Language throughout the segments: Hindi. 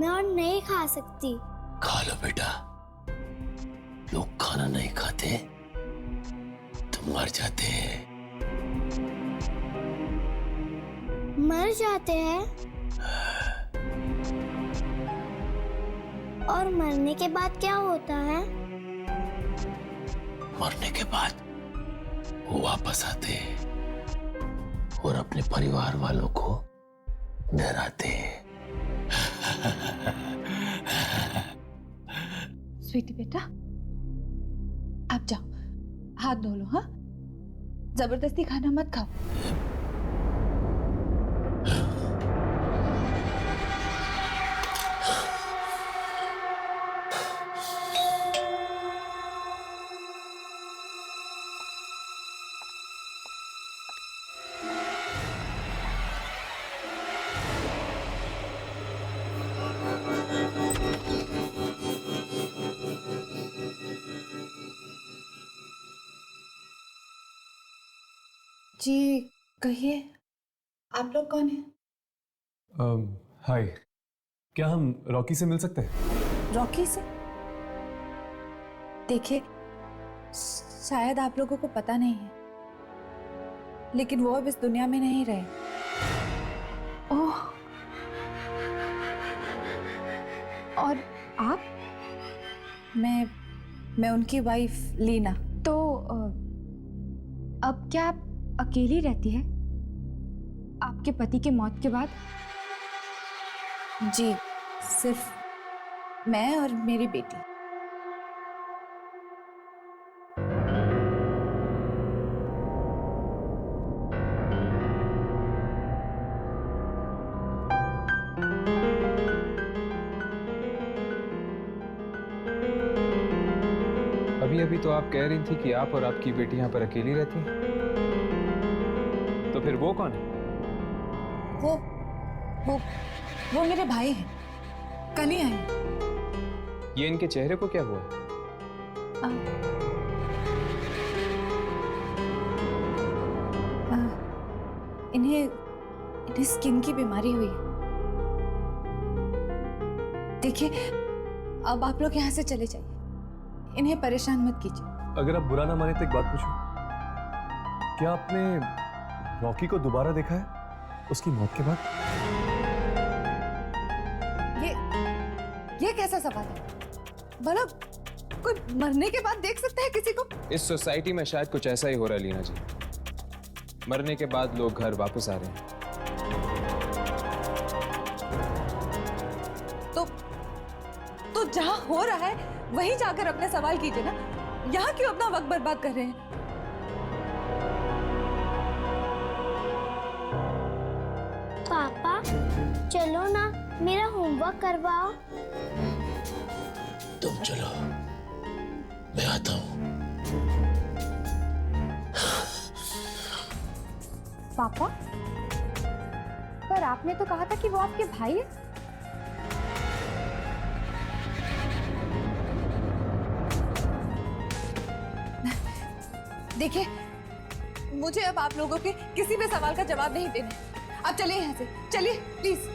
मैं और नहीं खा सकती। खा लो बेटा, लोग खाना नहीं खाते तो मर जाते हैं। मर जाते हैं? और मरने के बाद क्या होता है? मरने के बाद वो वापस आते हैं और अपने परिवार वालों को डराते हैं। स्वीटी बेटा, आप जाओ, हाथ धो लो। हाँ, जबरदस्ती खाना मत खाओ। जी कहिए, आप लोग कौन हैं? हाय, क्या हम रॉकी से मिल सकते हैं? रॉकी से? देखिए, शायद आप लोगों को पता नहीं है, लेकिन वो अब इस दुनिया में नहीं रहे। ओह, और आप? मैं उनकी वाइफ लीना। तो अब क्या आप अकेली रहती है आपके पति के मौत के बाद? जी, सिर्फ मैं और मेरी बेटी। अभी अभी तो आप कह रही थी कि आप और आपकी बेटी यहाँ पर अकेली रहती हैं। तो फिर वो कौन है? वो मेरे भाई हैं, कल ही आए हैं। ये इनके चेहरे को क्या हुआ? इन्हें स्किन की बीमारी हुई है। देखिए, अब आप लोग यहाँ से चले जाइए, इन्हें परेशान मत कीजिए। अगर आप बुरा ना माने तो एक बात पूछूं, क्या आपने रॉकी को दोबारा देखा है उसकी मौत के बाद? ये कैसा सवाल है? भला कोई मरने के बाद देख सकता है किसी को? इस सोसाइटी में शायद कुछ ऐसा ही हो रहा है लीना जी। मरने के बाद लोग घर वापस आ रहे हैं। तो जहां हो रहा है वहीं जाकर अपने सवाल कीजिए ना। यहाँ क्यों अपना वक्त बर्बाद कर रहे हैं? पापा चलो ना, मेरा होमवर्क करवाओ। तुम चलो, मैं आता हूं। पापा, पर आपने तो कहा था कि वो आपके भाई है। देखिए, मुझे अब आप लोगों के किसी भी सवाल का जवाब नहीं देना। अब चलिए यहाँ से, चलिए प्लीज।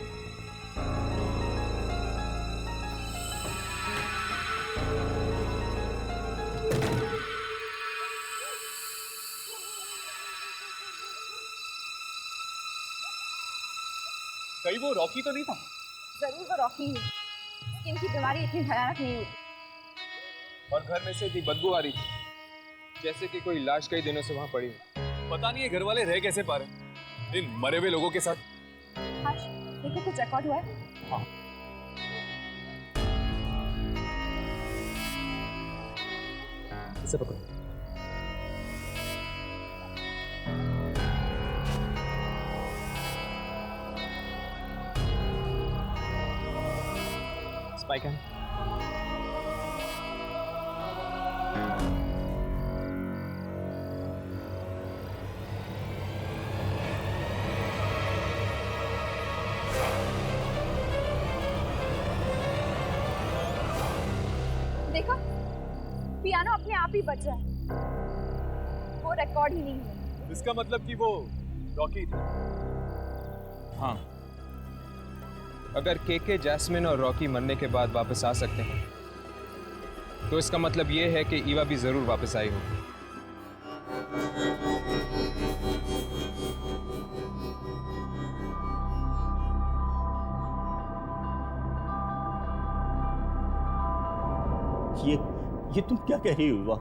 कहीं वो रॉकी तो नहीं था? जरूर वो रॉकी है। स्किन की बीमारी इतनी भयानक नहीं होती। और घर में से इतनी बदबू आ रही थी जैसे कि कोई लाश कई दिनों से वहां पड़ी हो। पता नहीं ये घर वाले रह कैसे पा रहे इन मरे हुए लोगों के साथ। देखो कुछ रिकॉर्ड हुआ है। हाँ। इसे पकड़ो। Spy cam. देखो, पियानो अपने आप ही बज रहा है। वो रिकॉर्ड ही नहीं है। इसका मतलब कि वो रॉकी था। हाँ, अगर केके, जैस्मिन और रॉकी मरने के बाद वापस आ सकते हैं तो इसका मतलब यह है कि ईवा भी जरूर वापस आई होगी। ये तुम क्या कह रही हो ईवा?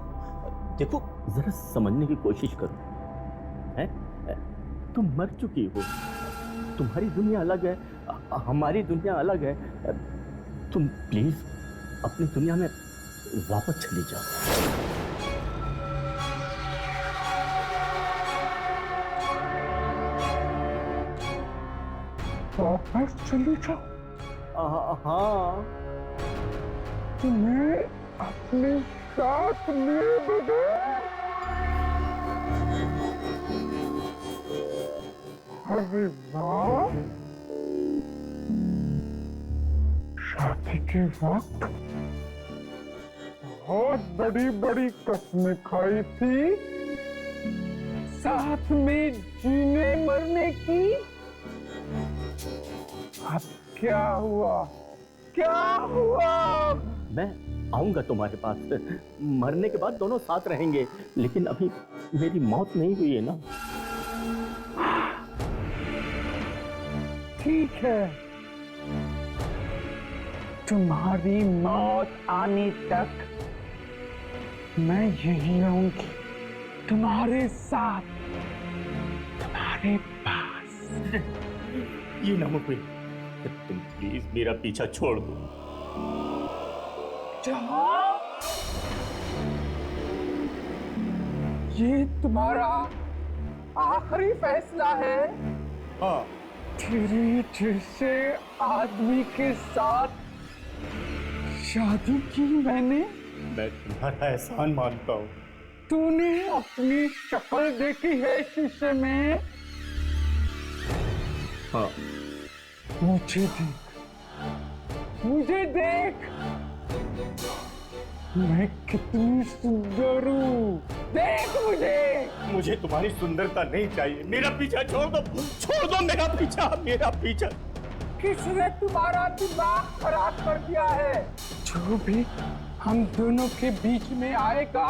देखो जरा समझने की कोशिश करो। हैं? तुम मर चुकी हो, तुम्हारी दुनिया अलग है, हमारी दुनिया अलग है। तुम प्लीज अपनी दुनिया में वापस चली जाओ। वापस चली जाओ? हाँ, तुम्हें अपने साथ लिए बगैर? अरे वाह, शादी के वक्त बहुत बड़ी बड़ी कस्में खाई थी, साथ में जीने मरने की। अब क्या हुआ? क्या हुआ? मैं आऊंगा तुम्हारे पास, मरने के बाद दोनों साथ रहेंगे, लेकिन अभी मेरी मौत नहीं हुई है ना। ठीक है, तुम्हारी मौत आने तक मैं यही रहूंगी, तुम्हारे साथ, तुम्हारे पास। ये नामुमकिन, तुम प्लीज मेरा पीछा छोड़ दो। जहां ये तुम्हारा आखिरी फैसला है? हाँ, तेरे जैसे आदमी के साथ शादी की मैंने। मैं तुम्हारा एहसान मानता हूँ। तूने अपनी शक्ल देखी है शीशे में? हाँ, मुझे देख, मुझे देख, मैं कितनी सुंदर हूँ, देख मुझे। मुझे तुम्हारी सुंदरता नहीं चाहिए, मेरा पीछा छोड़ दो, छोड़ दो मेरा पीछा, मेरा पीछा। किसने तुम्हारा दिमाग खराब कर दिया है? जो भी हम दोनों के बीच में आएगा,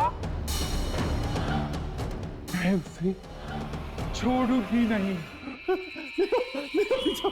मैं उसे छोड़ूंगी नहीं। मेरा पीछा।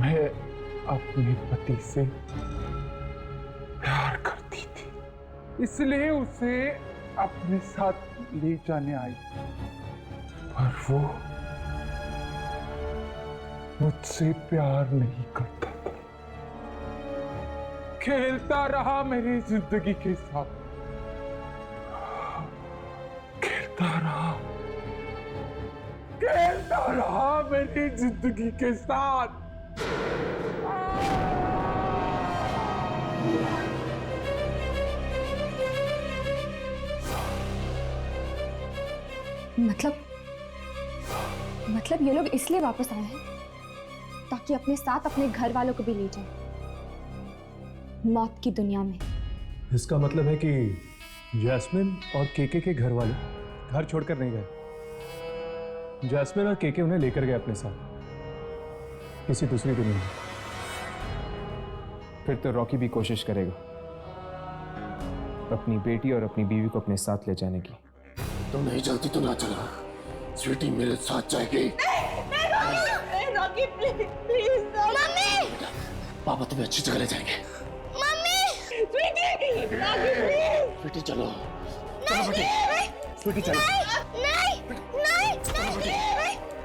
मैं अपने पति से प्यार करती थी, इसलिए उसे अपने साथ ले जाने आई, पर वो मुझसे प्यार नहीं करता था, खेलता रहा मेरी जिंदगी के साथ, खेलता रहा मेरी जिंदगी के साथ। मतलब ये लोग इसलिए वापस आए हैं ताकि अपने साथ अपने घर वालों को भी ले जाएं मौत की दुनिया में। इसका मतलब है कि जैस्मिन और केके के घर वाले घर छोड़कर नहीं गए। जैस्मिन और केके उन्हें लेकर गए अपने साथ किसी दूसरी दुनिया में। फिर तो रॉकी भी कोशिश करेगा अपनी बेटी और अपनी बीवी को अपने साथ ले जाने की। तुम नहीं चलती तो ना चला, स्वीटी मेरे साथ जाएगी। रॉकी प्लीज मम्मी, पापा तुम्हें अच्छी जगह ले जाएंगे। मम्मी, स्वीटी चलो, चलो बेटी, स्वीटी चलो, नहीं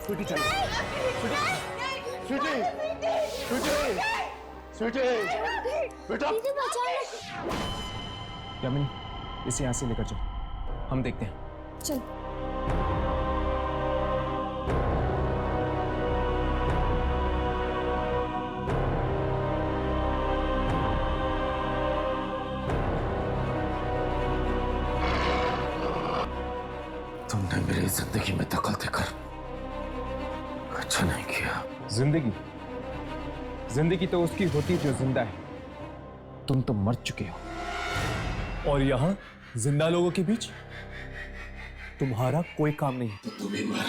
स्वीटी चलो, स्वीटी, स्वीटी, बेटा, यामिनी, इसे यहाँ से लेकर चल, हम देखते हैं। चल। तुमने मेरी जिंदगी में दखल देकर अच्छा नहीं किया। जिंदगी तो उसकी होती जो जिंदा है। तुम तो मर चुके हो और यहाँ जिंदा लोगों के बीच तुम्हारा कोई काम नहीं। तो तुम भी मर।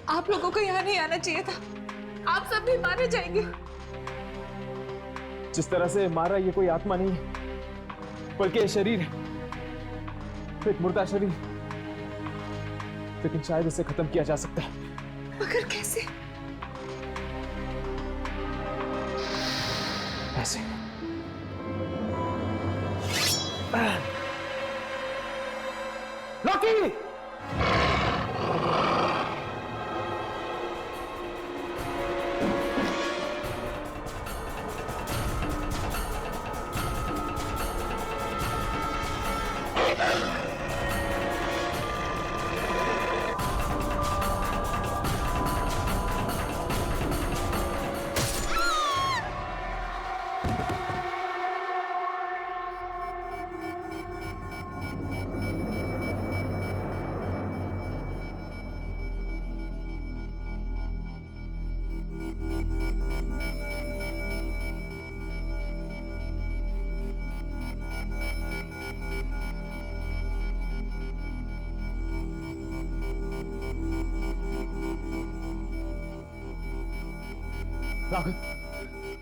आप लोगों को यहाँ नहीं आना चाहिए था, आप सब भी मारे जाएंगे। जिस तरह से मारा ये कोई आत्मा नहीं है बल्कि ये शरीर है, एक मुर्दा शरीर। लेकिन शायद इसे खत्म किया जा सकता है। मगर कैसे? ऐसे। रॉकी!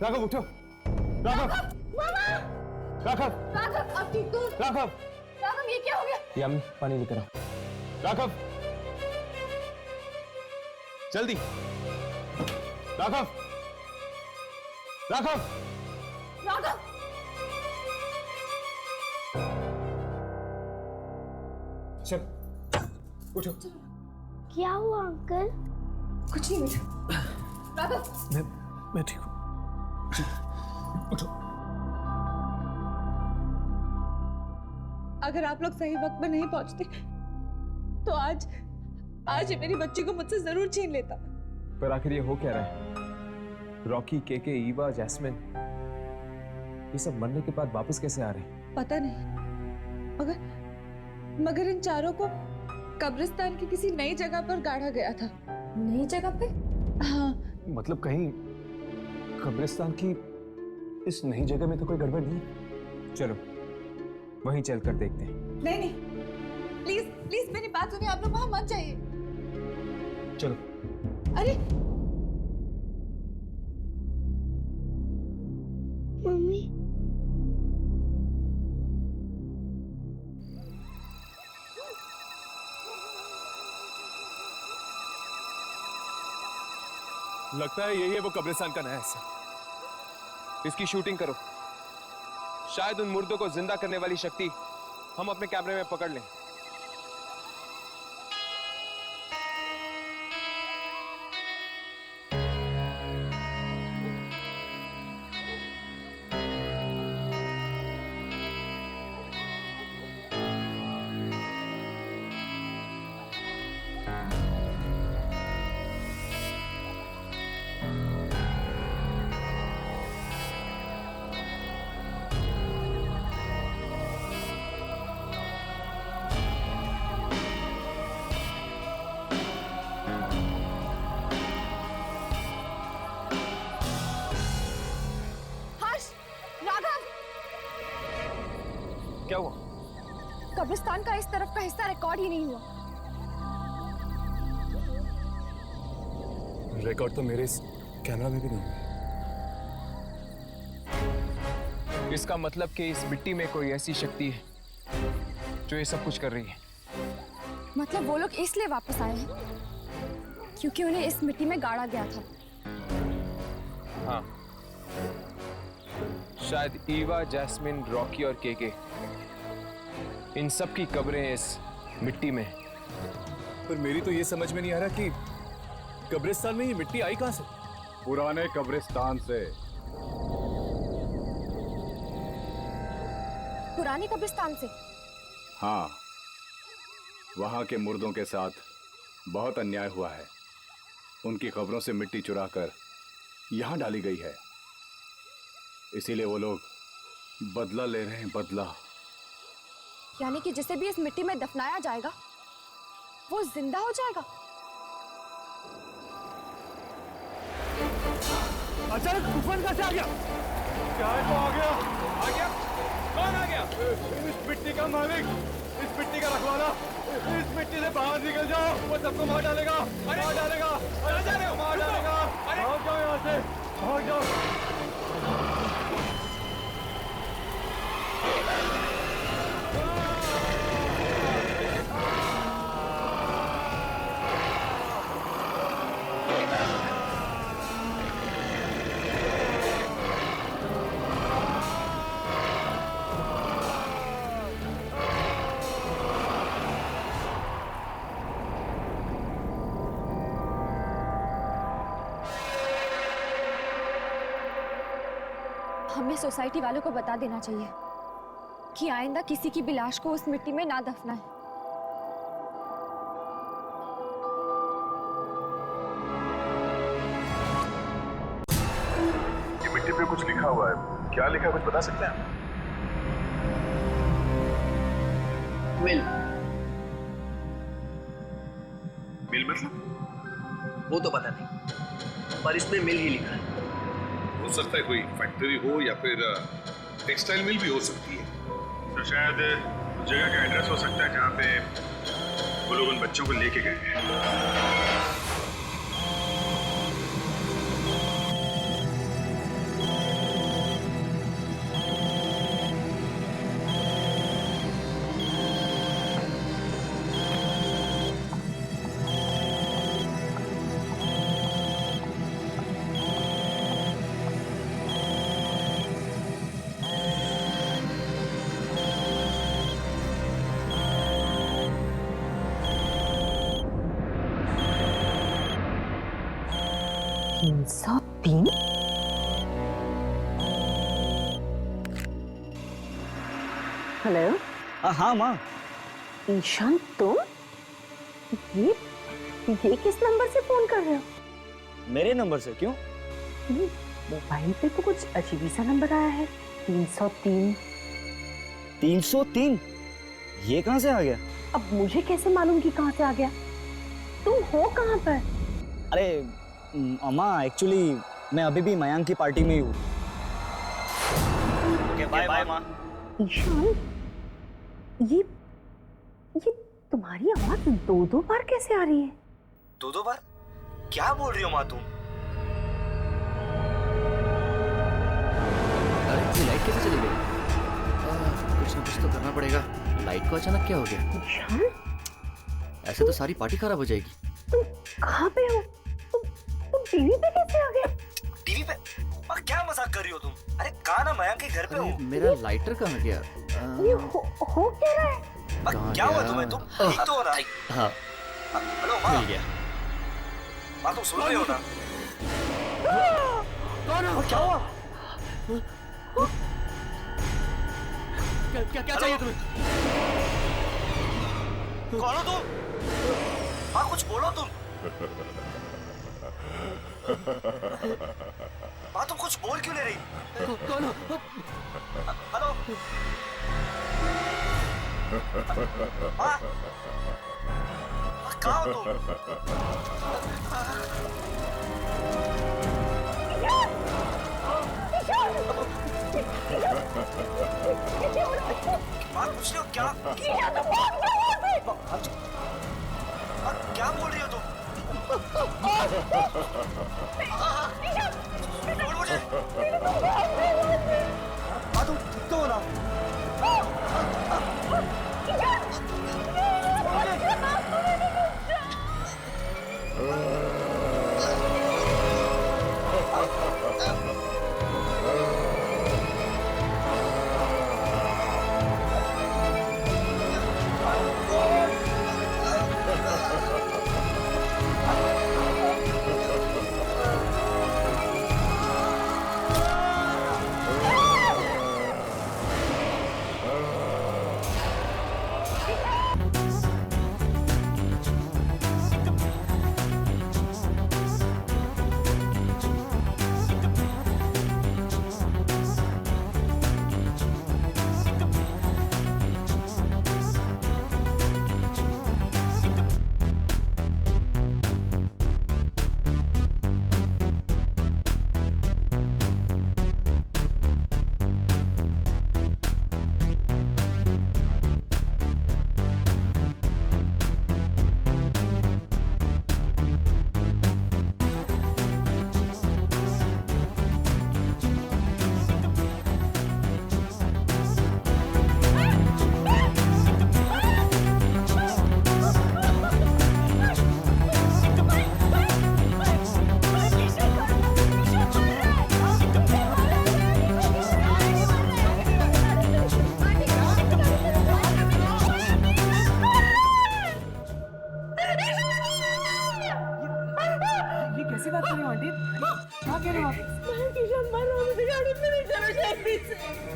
राघव उठो। राघव! राघव! राघव, अब ठीक तो? राघव! राघव, ये क्या हो गया? यामिनी, पानी लेकर आओ। राघव! जल्दी! राघव! राघव! राघव! चल, उठो। क्या हुआ अंकल? कुछ नहीं बेटा। राघव! मैं ठीक हूँ। उठो। अगर आप लोग सही वक्त पर नहीं पहुंचते तो आज ये मेरी बच्ची को मुझसे जरूर छीन लेता। पर आखिर ये हो क्या रहा है? रॉकी, केके, ईवा, जैस्मिन, ये सब मरने के बाद वापस कैसे आ रहे हैं? पता नहीं, मगर इन चारों को कब्रिस्तान की किसी नई जगह पर गाड़ा गया था। नई जगह पे? हाँ। मतलब कहीं कब्रिस्तान की इस नई जगह में तो कोई गड़बड़ नहीं? चलो वहीं चलकर देखते हैं। नहीं नहीं, प्लीज प्लीज मेरी बात सुनिए, आप लोग वहां मत जाइए। चलो। अरे मम्मी लगता है यही है वो कब्रिस्तान का नया हिस्सा। इसकी शूटिंग करो, शायद उन मुर्दों को जिंदा करने वाली शक्ति हम अपने कैमरे में पकड़ लें। क्या हुआ? कब्रिस्तान का इस तरफ का हिस्सा रिकॉर्ड ही नहीं हुआ। रिकॉर्ड तो मेरे इस कैमरा में भी नहीं है। इसका मतलब कि इस मिट्टी में कोई ऐसी शक्ति है जो ये सब कुछ कर रही है। मतलब वो लोग इसलिए वापस आए हैं क्योंकि उन्हें इस मिट्टी में गाड़ा गया था। हाँ, शायद ईवा, जैस्मिन, रॉकी और केके, इन सब की कब्रें इस मिट्टी में। पर मेरी तो ये समझ में नहीं आ रहा कि कब्रिस्तान में ये मिट्टी आई कहां से? पुराने कब्रिस्तान से। पुराने कब्रिस्तान से? हाँ, वहां के मुर्दों के साथ बहुत अन्याय हुआ है। उनकी कब्रों से मिट्टी चुराकर यहां डाली गई है, इसीलिए वो लोग बदला ले रहे हैं। बदला यानी कि जिसे भी इस मिट्टी में दफनाया जाएगा वो जिंदा हो जाएगा। अचानक तूफान कैसे आ गया? क्या है तो आ गया? आ गया? कौन आ गया? इस मिट्टी का मालिक, इस मिट्टी का रखवाला। इस मिट्टी से बाहर निकल जाओ, वो सबको मार डालेगा। मार डालेगा। अरे जा रहे हो? मार डालेगा। भाग जाओ यहाँ से, भाग जाओ। हमें सोसाइटी वालों को बता देना चाहिए कि आइंदा किसी की भी लाश को उस मिट्टी में ना दफनाएं। ये मिट्टी पे कुछ लिखा हुआ है। क्या लिखा है, कुछ बता सकते हैं? मिल। मिल मतलब? वो तो पता नहीं, पर इसमें मिल ही लिखा है। हो सकता है कोई फैक्ट्री हो या फिर टेक्सटाइल मिल भी हो सकती है। तो शायद जगह का एड्रेस हो सकता है जहाँ पे वो लोग उन बच्चों को लेके गए हैं। हेलो। हाँ माँ। ईशान तुम? ये किस नंबर से फोन कर रहे हो? मेरे नंबर से? क्यों? मोबाइल पे तो कुछ अजीब सा नंबर आया है, 303। 303? ये कहाँ से आ गया? अब मुझे कैसे मालूम कि कहाँ से आ गया? तुम हो कहाँ पर? अरे अम्मा, एक्चुअली मैं अभी भी मयांक की पार्टी में ही हूँ। ओके बाय बाय माँ। ईशान, ये तुम्हारी आवाज दो बार कैसे आ रही है? दो बार? क्या बोल रही हो माँ तुम? अरे लाइट कैसे चली गई? कुछ ना कुछ तो करना पड़ेगा। लाइट को अचानक क्या हो गया? ईशान, ऐसे तो सारी पार्टी खराब हो जाएगी। तुम कहाँ पे हो? तुम टीवी पे कैसे आ गए? टीवी पे? क्या मजाक कर रही हो तुम? अरे कहाँ ना मयांक के घर पे हूँ। मेरा लाइटर कहाँ गया? ये हो क्या रहा है? क्या हुआ तुम्हें? तुम ठीक तो हो ना? हाँ हेलो माँ। मिल गया। माँ तुम सुन रहे हो ना? कौन हो? क्या हुआ? क्या चाहिए तुम्हें? कौन हो तुम? माँ कुछ बोलो तुम। माँ तुम कुछ बोल क्यों नहीं रही? कौन हो? हेलो माँ, कहाँ हो तुम? माँ कुछ नहीं हो क्या? क्या बोल रही हो तुम? बोल मुझे। माँ तुम ठीक तो हो ना?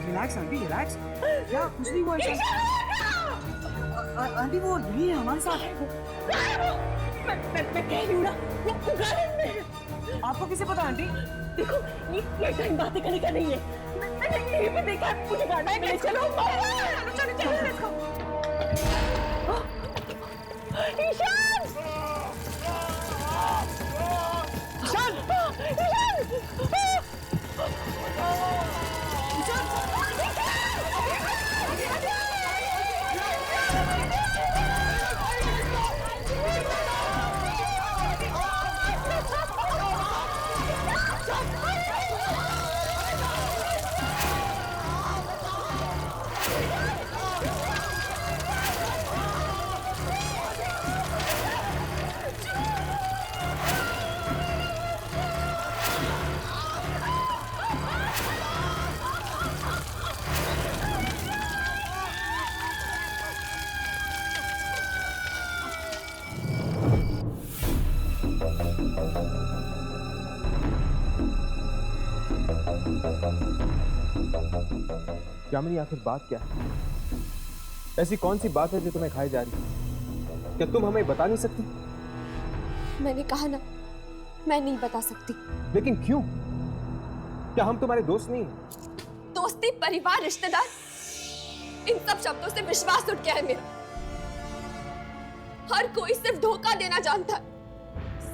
Relax aunty, relax. क्या कुछ नहीं हुआ? आंटी वो यही है हमारे साथ। मैं कह रही हूँ ना, वो गार्डन में। आपको किसे पता आंटी? देखो ये टाइम बातें करने का नहीं है। मैंने यहीं पे देखा, मुझे गार्डन में चलो। चलो चलो लेट्स गो। ईशान! ईशान! यामिनी, आखिर बात क्या है? ऐसी कौन सी बात है जो तुम्हें खाई जा रही है? क्या तुम हमें बता नहीं सकती? मैंने कहा ना, मैं नहीं बता सकती। लेकिन क्यों? क्या हम तुम्हारे दोस्त नहीं हैं? दोस्ती, परिवार, रिश्तेदार इन सब शब्दों से विश्वास उठ गया है मेरा। हर कोई सिर्फ धोखा देना जानता है,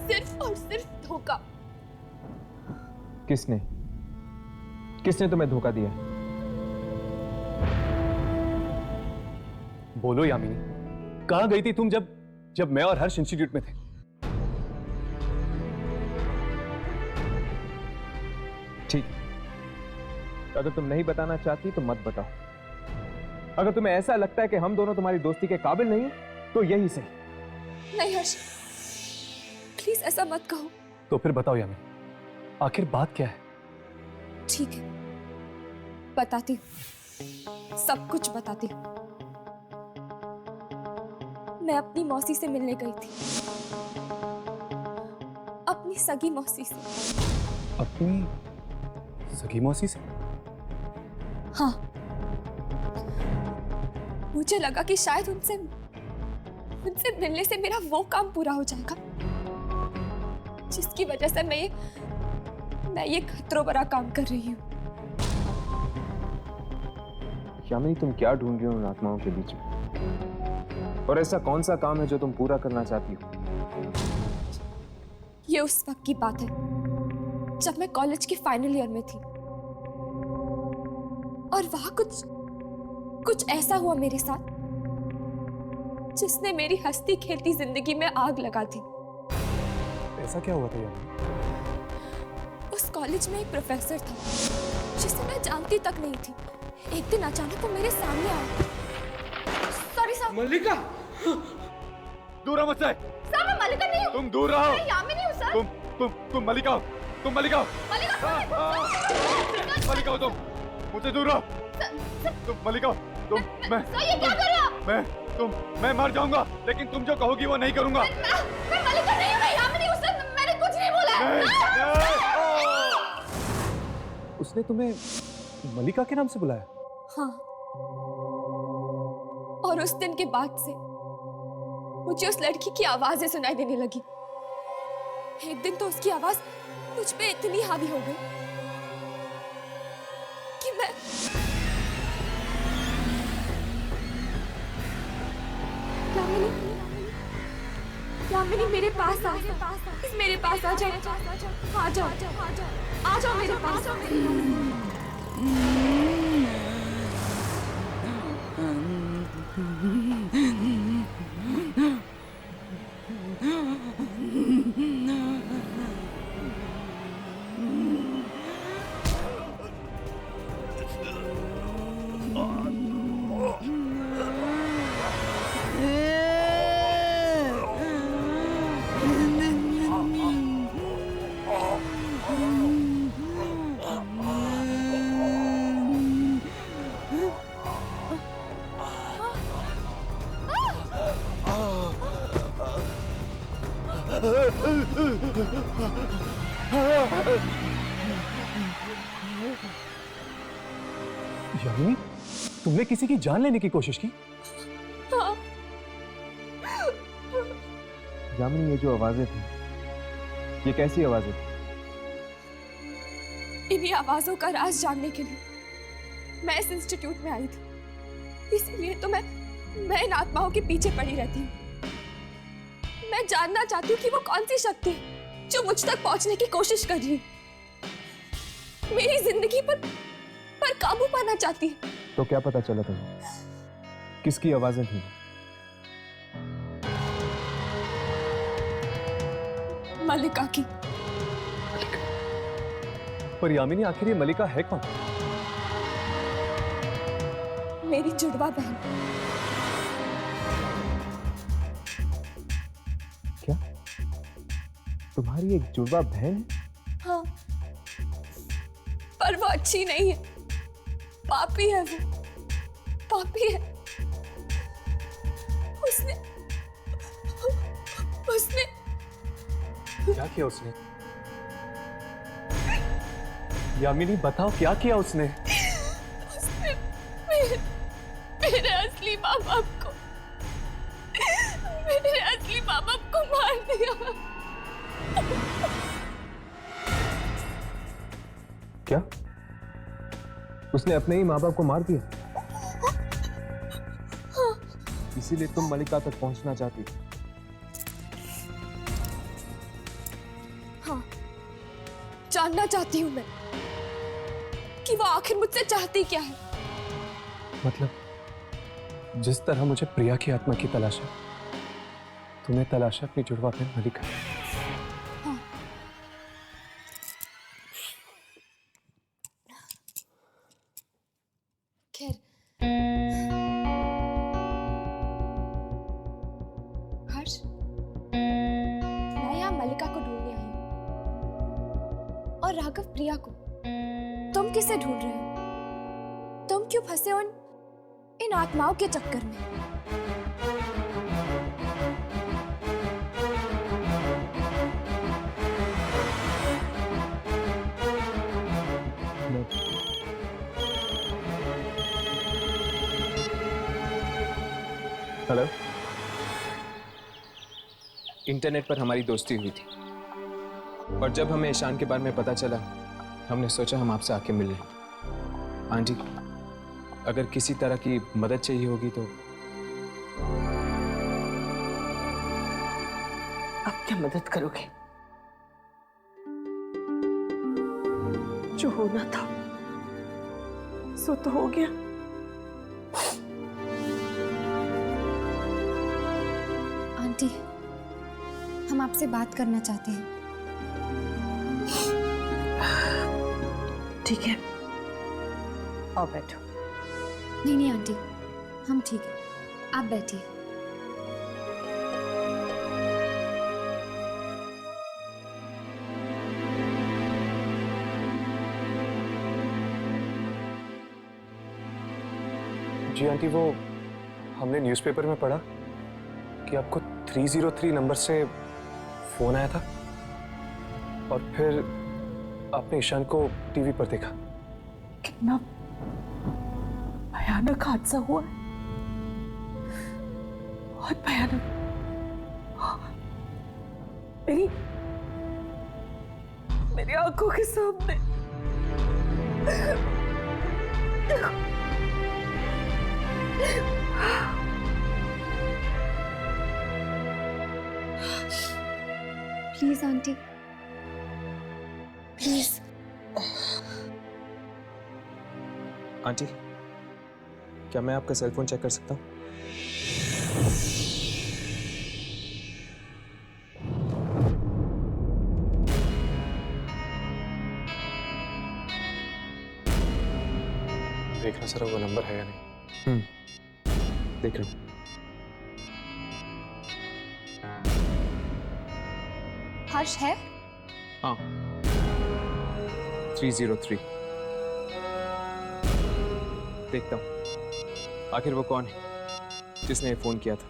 सिर्फ और सिर्फ धोखा। किसने किसने तुम्हें धोखा दिया? बोलो यामिनी, कहां गई थी तुम जब मैं और हर्ष इंस्टीट्यूट में थे? ठीक, अगर तुम नहीं बताना चाहती तो मत बताओ। अगर तुम्हें ऐसा लगता है कि हम दोनों तुम्हारी दोस्ती के काबिल नहीं है तो यही सही। नहीं हर्ष, प्लीज ऐसा मत कहो। तो फिर बताओ यामिनी, आखिर बात क्या है? ठीक है, बताती हूँ, सब कुछ बताती हूँ। मैं अपनी मौसी से मिलने गई थी, अपनी सगी मौसी से। अपनी सगी मौसी से? हाँ, मुझे लगा कि शायद उनसे मिलने से मेरा वो काम पूरा हो जाएगा जिसकी वजह से मैं ये खतरों भरा काम कर रही हूँ। यामिनी, तुम क्या ढूंढ रही हो उन आत्माओं के बीच में? और ऐसा कौन सा काम है जो तुम पूरा करना चाहती हो? ये उस वक्त की बात है जब मैं कॉलेज के फाइनल ईयर में थी और वहां कुछ ऐसा हुआ मेरे साथ जिसने मेरी हंसती खेलती जिंदगी में आग लगा दी। ऐसा क्या हुआ था यामिनी? उस कॉलेज में एक प्रोफेसर था जिसे मैं जानती तक नहीं थी। एक दिन अचानक वो मेरे सामने आया। Sorry sir. मल्लिका, दूर रहो मुझसे। सर, मैं मल्लिका नहीं हूँ। तुम दूर रहो। मैं यामिनी हूँ सर। तुम मल्लिका हो। तुम मल्लिका हो। मल्लिका हो तुम। मुझसे दूर रहो। तुम मल्लिका हो। सर, ये क्या कर रहे हो आप? मैं मर जाऊंगा, लेकिन तुम जो कहोगी वो नहीं करूंगा। मैं मल्लिका नहीं हूँ, मैं यामिनी हूँ सर। मैंने कुछ नहीं बोला है। उसने तुम्हें मल्लिका के नाम से बुलाया? हाँ, और उस दिन के बाद से मुझे उस लड़की की आवाजें सुनाई देने लगी। एक दिन तो उसकी आवाज मुझ पे इतनी हावी हो गई कि मैं यामिनी, मेरे पास आ जाओ। आ जाओ मेरे पास। यामिनी, तुमने किसी की जान लेने की कोशिश की? हाँ। यामिनी, ये जो आवाजें थी, ये कैसी आवाजें थी? इन्हीं आवाजों का राज जानने के लिए मैं इस इंस्टीट्यूट में आई थी। इसीलिए तो मैं इन आत्माओं के पीछे पड़ी रहती हूँ। मैं जानना चाहती हूँ कि वो कौन सी शक्ति है जो मुझ तक पहुंचने की कोशिश कर रही है, मेरी जिंदगी पर काबू पाना चाहती है। तो क्या पता चला तुम्हें? किसकी आवाजें थी? मल्लिका की। पर यामिनी, आखिर ये मल्लिका है कौन? मेरी जुड़वा बहन। क्या तुम्हारी एक जुड़वा बहन है? हाँ, पर वो अच्छी नहीं है, पापी है। वो पापी है। उसने क्या किया उसने? यामिनी, बताओ क्या किया उसने? उसने मेरे असली माँ बाप को मार दिया। क्या? उसने अपने ही माँ बाप को मार दिया? इसीलिए तुम मलिका तक पहुंचना चाहती थी। हाँ, जानना चाहती हूँ मैं कि वो आखिर मुझसे चाहती क्या है। मतलब जिस तरह मुझे प्रिया की आत्मा की तलाश है, तुम्हें तलाश है अपनी जुड़वा बहन मलिका। हाँ। खैर, हर्ष, मैं यहाँ मलिका को ढूंढने आई हूँ और राघव प्रिया को। तुम किसे ढूंढ रहे हो? तुम क्यों फंसे हो इन आत्माओं के चक्कर में? हेलो। इंटरनेट पर हमारी दोस्ती हुई थी और जब हमें ईशान के बारे में पता चला, हमने सोचा हम आपसे आके मिल लें। आंटी, अगर किसी तरह की मदद चाहिए होगी तो। अब क्या मदद करोगे? जो होना था सो तो हो गया। आंटी, हम आपसे बात करना चाहते हैं। ठीक है, आओ बैठो। नहीं आंटी, हम ठीक है, आप बैठिए। जी आंटी, वो हमने न्यूज़पेपर में पढ़ा कि आपको 303 नंबर से फोन आया था और फिर आपने ईशान को टीवी पर देखा। कितना भयानक हादसा हुआ है, बहुत भयानक। मेरी आंखों के सामने। Please aunty, please. आंटी, क्या मैं आपका सेल फोन चेक कर सकता हूँ? देखना सर वो नंबर है या नहीं। देख रहा हूँ। हर्ष है? हाँ, 303। देखता हूँ आखिर वो कौन है जिसने फोन किया था।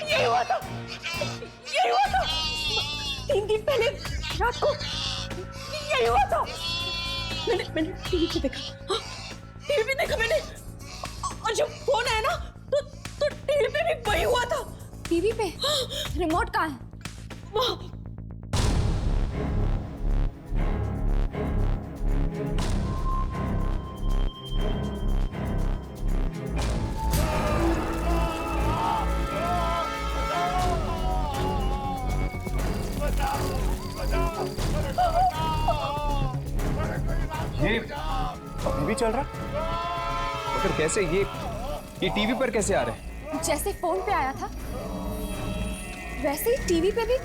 यही हुआ था, यही हुआ था। 3 दिन पहले रात को यही हुआ था। मैंने टीवी पे देखा, टीवी पे देखा मैंने, और जब फोन आया ना तो टीवी पे भी वही हुआ था। टीवी पे? रिमोट कहाँ है? वहाँ। ये अभी भी चल रहा? मगर कैसे? ये टीवी पर कैसे आ रहा है? जैसे फोन पे आया था वैसे ही टीवी पे भी।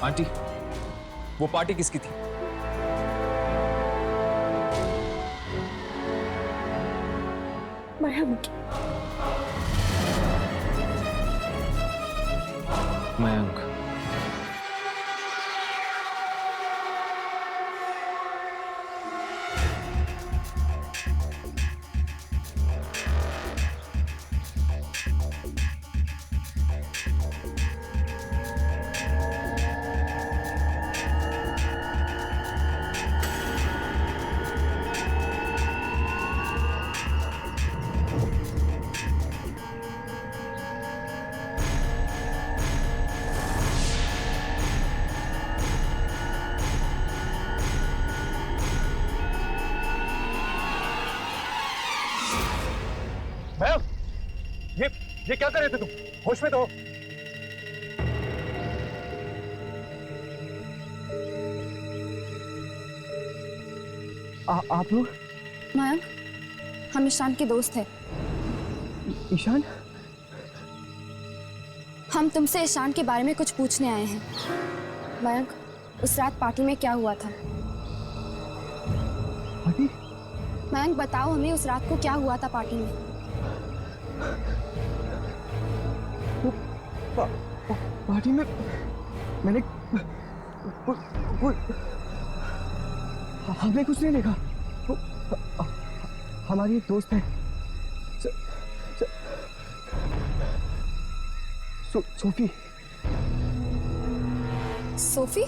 आंटी, वो पार्टी किसकी थी? मयंक। मयंक। मैम, ये क्या कर रहे थे तुम? होश में तो हो? आप लोग? मयंक, हम ईशान के दोस्त हैं। ईशान? हम तुमसे ईशान के बारे में कुछ पूछने आए हैं। मयंक, उस रात पार्टी में क्या हुआ था? पार्टी? मयंक बताओ हमें, उस रात को क्या हुआ था पार्टी में? पार्टी में मैंने हमने कुछ नहीं देखा। हमारी एक दोस्त है सोफी। सोफी?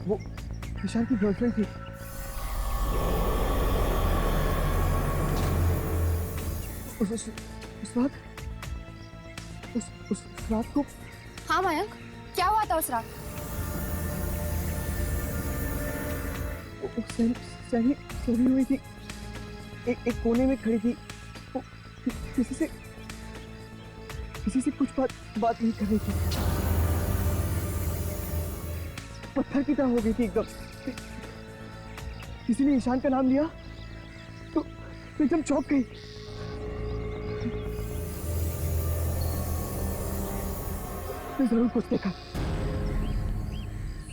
वो ईशान की गर्लफ्रेंड थी। उस रात को। हाँ मयंक, क्या हुआ था उस रात? सही हुई थी, एक कोने में खड़ी थी। वो किसी से कुछ बात नहीं कर रही थी। पत्थर की तरह हो गई थी एकदम। किसी ने ईशान का नाम लिया तो एकदम चौंक गई। जरूर कुछ देखा।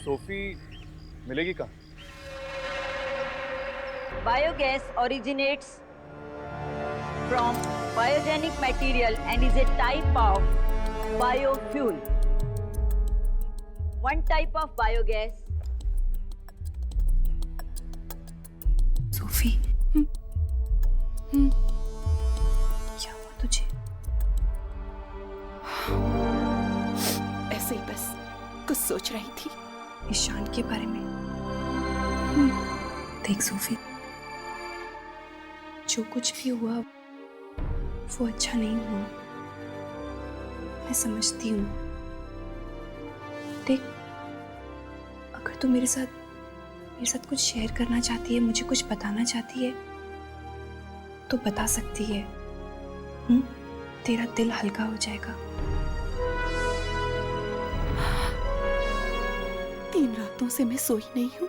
सोफी मिलेगी कहाँ? Biogas originates from biogenic material and is a type of biofuel. One type of biogas. Sophie, क्या हुआ तुझे? ऐसे ही बस कुछ सोच रही थी ईशान के बारे में। देख सोफी, जो कुछ भी हुआ वो अच्छा नहीं हुआ, मैं समझती हूँ। देख, अगर तू मेरे साथ कुछ शेयर करना चाहती है, मुझे कुछ बताना चाहती है तो बता सकती है। तेरा दिल हल्का हो जाएगा। 3 रातों से मैं सोई नहीं हूँ,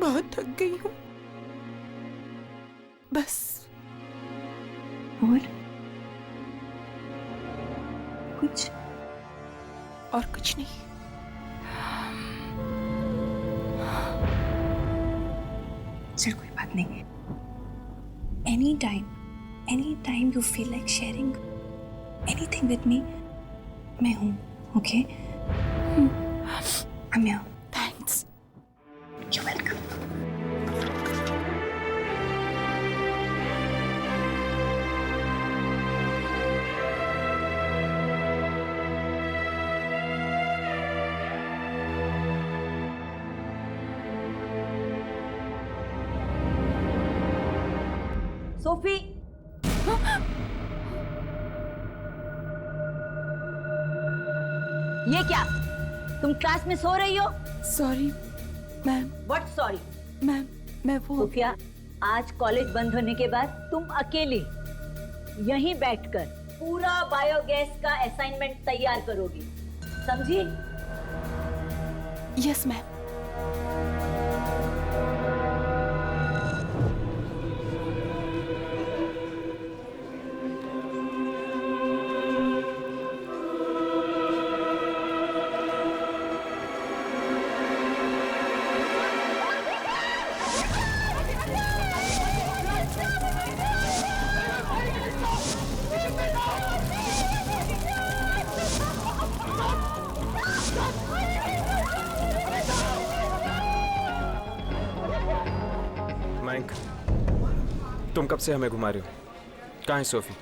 बहुत थक गई हूँ। बस। और कुछ नहीं। चल कोई बात नहीं। Any time you feel like sharing anything with me, मैं हूँ। Okay? I'm here. Thanks. You're welcome. Sophie, ये क्या? तुम क्लास में सो रही हो? Sorry ma'am. What sorry? Ma'am, मैं वो। सोफिया, आज कॉलेज बंद होने के बाद तुम अकेली यहीं बैठकर पूरा बायोगैस का असाइनमेंट तैयार करोगी, समझी? Yes ma'am. मयंक, तुम कब से हमें घुमा रहे हो? कहाँ है सोफी?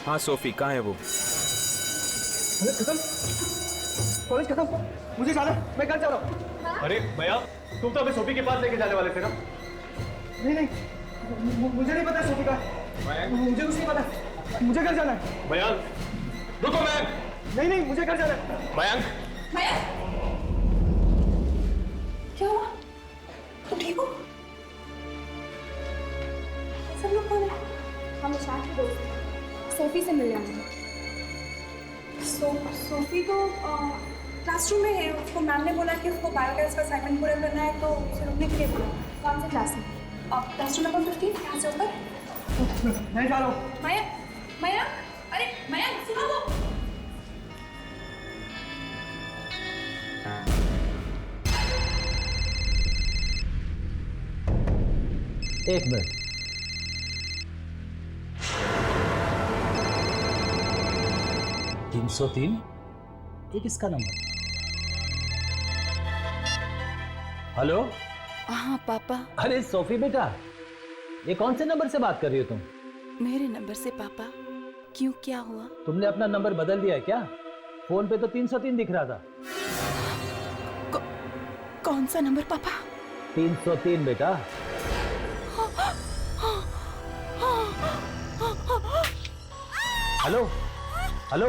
हाँ सोफी कहाँ है वो? खत्म, कॉलेज खत्म, मुझे जाना है, मैं घर जा रहा हूँ। अरे भैया, तुम तो हमें सोफी के पास लेके जाने वाले थे ना? नहीं, मुझे नहीं पता सोफी का। मुझे कुछ नहीं पता, मुझे घर जाना है। मयंक, रुको मयंक। नहीं, मुझे घर जाना है। मयंक, क्या हुआ? तुम ठीक हो? सब लोग कौन है? हम ईशान के दोस्त हैं। सोफी से मिल जाएंगे। सोफी तो क्लासरूम में है। उसको मैम ने बोला कि उसको बायोगैस का असाइनमेंट पूरा करना है, तो उसे रुकने के लिए बोला। कौन से क्लास में? क्लासरूम नंबर 15, यहाँ से ऊपर। मैं जा रहा हूँ। मयंक, अरे मयंक सुनो तो। एक मिनट, तीन 303, ये किसका नंबर? हेलो। हाँ पापा। अरे सोफी बेटा, ये कौन से नंबर से बात कर रही हो तुम? मेरे नंबर से पापा। क्यों, क्या हुआ? तुमने अपना नंबर बदल दिया है क्या? फोन पे तो 303 दिख रहा था। कौन सा नंबर पापा? 303 बेटा। Hello hello.